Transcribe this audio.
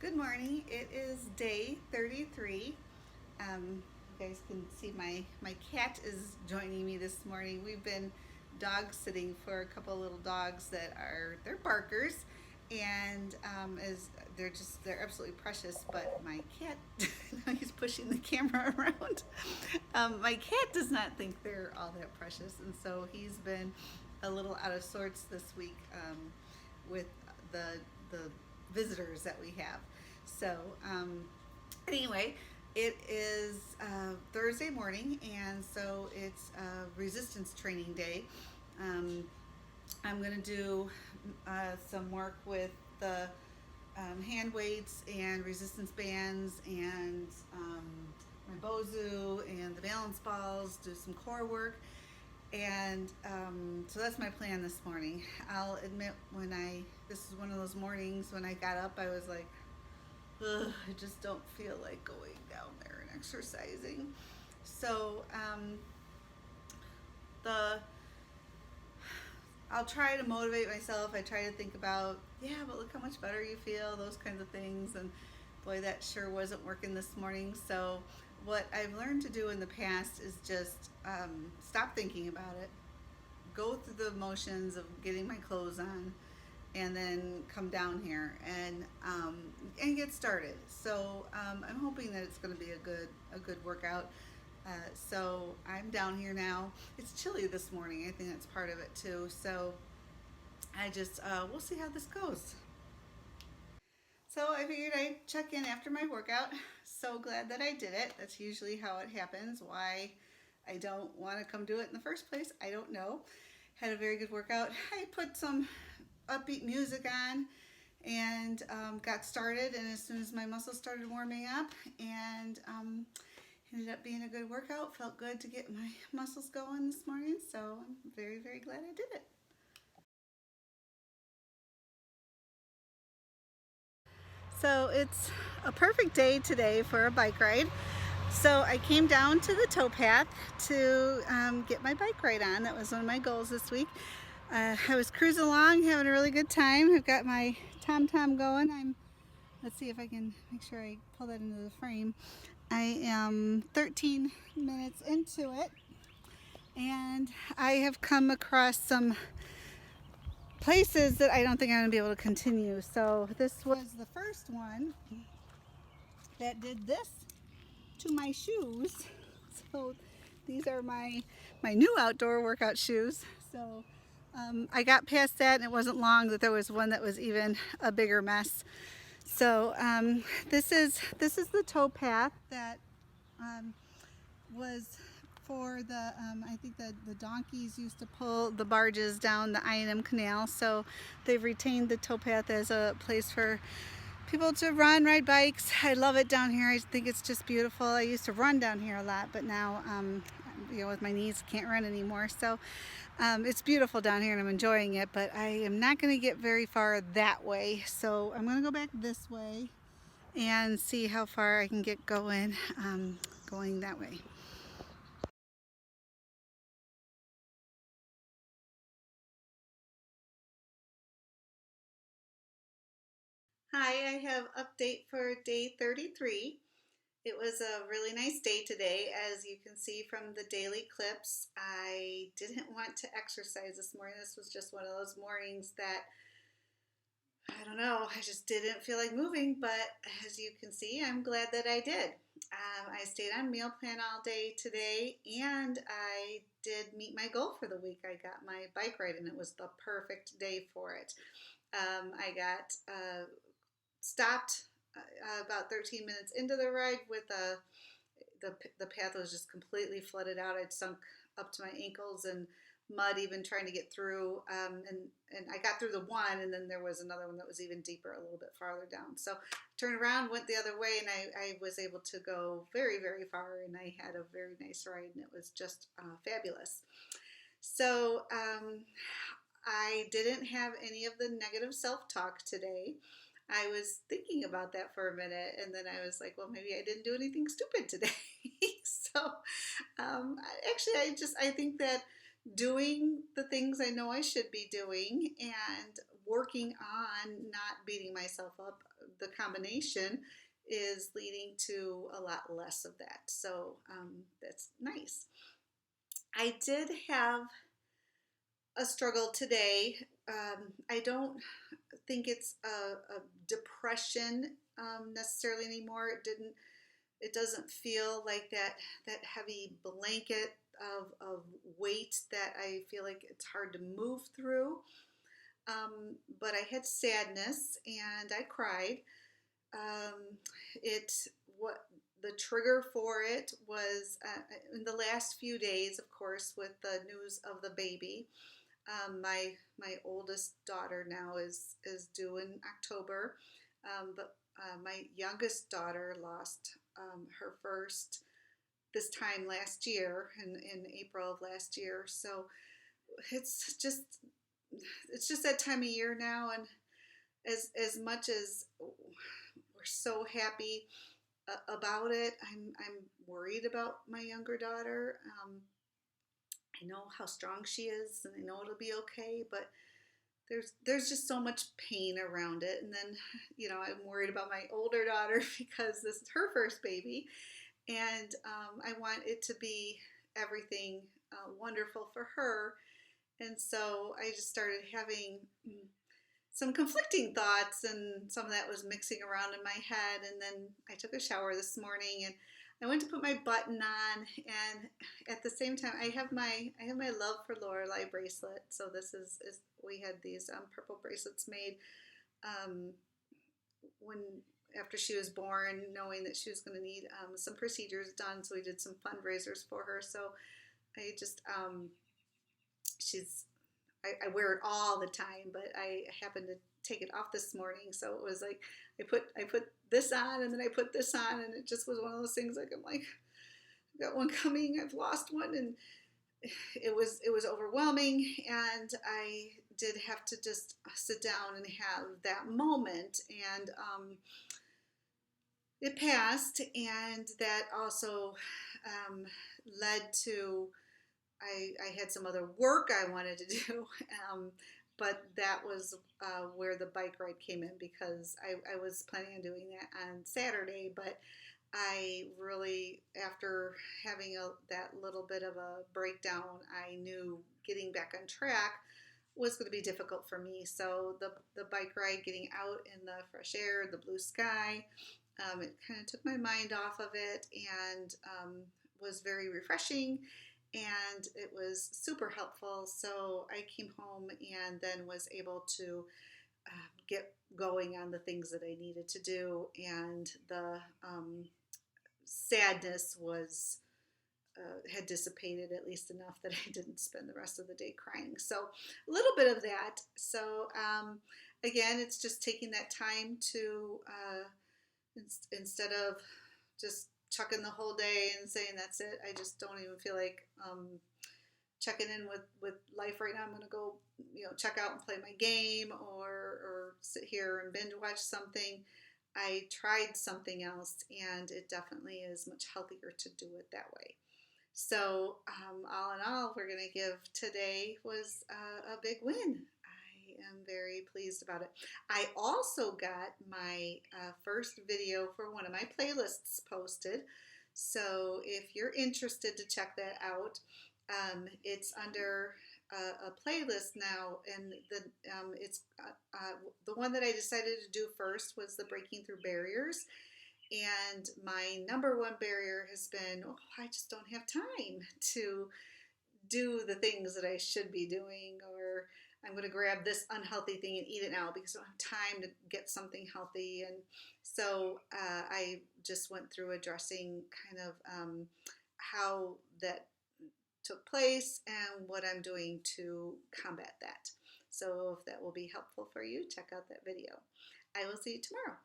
Good morning. It is day 33. You guys can see my cat is joining me this morning. We've been dog sitting for a couple of little dogs that they're barkers, and as they're absolutely precious. But my cat, now he's pushing the camera around. My cat does not think they're all that precious, and so he's been a little out of sorts this week with the visitors that we have. So, anyway, it is Thursday morning, and so it's resistance training day. Um, I'm going to do some work with the hand weights and resistance bands and my Bozu and the balance balls, do some core work. And so that's my plan this morning. I'll admit this is one of those mornings when I got up, I was like, ugh, I just don't feel like going down there and exercising. So the I'll try to motivate myself. I try to think about, yeah, but look how much better you feel, those kinds of things. And boy, that sure wasn't working this morning. So what I've learned to do in the past is just stop thinking about it, go through the motions of getting my clothes on, and then come down here and get started. So I'm hoping that it's going to be a good workout. So I'm down here now. It's chilly this morning. I think that's part of it too. So I just we'll see how this goes. So I figured I'd check in after my workout. So glad that I did it. That's usually how it happens. Why I don't want to come do it in the first place, I don't know. Had a very good workout. I put some upbeat music on and got started. And as soon as my muscles started warming up, and ended up being a good workout. Felt good to get my muscles going this morning. So I'm very, very glad I did it. So it's a perfect day today for a bike ride. So I came down to the towpath to get my bike ride on. That was one of my goals this week. I was cruising along, having a really good time. I've got my TomTom going. Let's see if I can make sure I pull that into the frame. I am 13 minutes into it, and I have come across some places that I don't think I'm going to be able to continue. So this was the first one that did this to my shoes. So these are my new outdoor workout shoes. So I got past that, and it wasn't long that there was one that was even a bigger mess. So this is the towpath that was for the I think the donkeys used to pull the barges down the I&M Canal. So they've retained the towpath as a place for people to ride bikes. I love it down here. I think it's just beautiful. I used to run down here a lot, but now with my knees can't run anymore. So it's beautiful down here and I'm enjoying it, but I am not going to get very far that way. So I'm going to go back this way and see how far I can get going that way. Hi, I have update for day 33. It was a really nice day today. As you can see from the daily clips, I didn't want to exercise this morning. This was just one of those mornings that, I don't know, I just didn't feel like moving, but as you can see, I'm glad that I did. I stayed on meal plan all day today, and I did meet my goal for the week. I got my bike ride, and it was the perfect day for it. I got stopped about 13 minutes into the ride with the path was just completely flooded out. I'd sunk up to my ankles in mud even trying to get through, and I got through the one, and then there was another one that was even deeper a little bit farther down. So turned around, went the other way, and I was able to go very, very far, and I had a very nice ride, and it was just fabulous. So I didn't have any of the negative self-talk today. I was thinking about that for a minute, and then I was like, well, maybe I didn't do anything stupid today. So actually, I think that doing the things I know I should be doing and working on not beating myself up, the combination is leading to a lot less of that. So that's nice. I did have a struggle today. I don't think it's a depression necessarily anymore. It doesn't feel like that heavy blanket of weight that I feel like it's hard to move through. But I had sadness and I cried. It what the trigger for it was in the last few days, of course, with the news of the baby. My oldest daughter now is due in October, but my youngest daughter lost her first this time last year in April of last year. So it's just it's just that time of year now, and as much as we're so happy about it, I'm worried about my younger daughter. I know how strong she is, and I know it'll be okay, but there's just so much pain around it. And then, I'm worried about my older daughter because this is her first baby, and I want it to be everything wonderful for her. And so I just started having some conflicting thoughts, and some of that was mixing around in my head. And then I took a shower this morning, and I went to put my button on, and at the same time, I have my Love for Lorelei bracelet. So this is we had these purple bracelets made when after she was born, knowing that she was going to need some procedures done. So we did some fundraisers for her. So I just I wear it all the time, but I happened to take it off this morning. So it was like I put this on, and then I put this on, and it just was one of those things like I'm like, I've got one coming, I've lost one, and it was overwhelming, and I did have to just sit down and have that moment, and it passed, and that also led to I had some other work I wanted to do, but that was where the bike ride came in, because I was planning on doing that on Saturday, but I really, after having that little bit of a breakdown, I knew getting back on track was going to be difficult for me. So the bike ride, getting out in the fresh air, the blue sky, it kind of took my mind off of it, and was very refreshing, and it was super helpful. So I came home and then was able to get going on the things that I needed to do, and the sadness was had dissipated at least enough that I didn't spend the rest of the day crying. So a little bit of that. So again, it's just taking that time to instead of just chucking the whole day and saying that's it. I just don't even feel like checking in with life right now. I'm going to go, check out and play my game, or sit here and binge watch something. I tried something else, and it definitely is much healthier to do it that way. So all in all, we're going to give today was a big win. I am very pleased about it. I also got my first video for one of my playlists posted. So if you're interested to check that out, it's under a playlist now, and it's the one that I decided to do first was the Breaking Through Barriers. And my number one barrier has been, I just don't have time to do the things that I should be doing, or I'm going to grab this unhealthy thing and eat it now because I don't have time to get something healthy. And so I just went through addressing kind of how that took place and what I'm doing to combat that. So if that will be helpful for you, check out that video. I will see you tomorrow.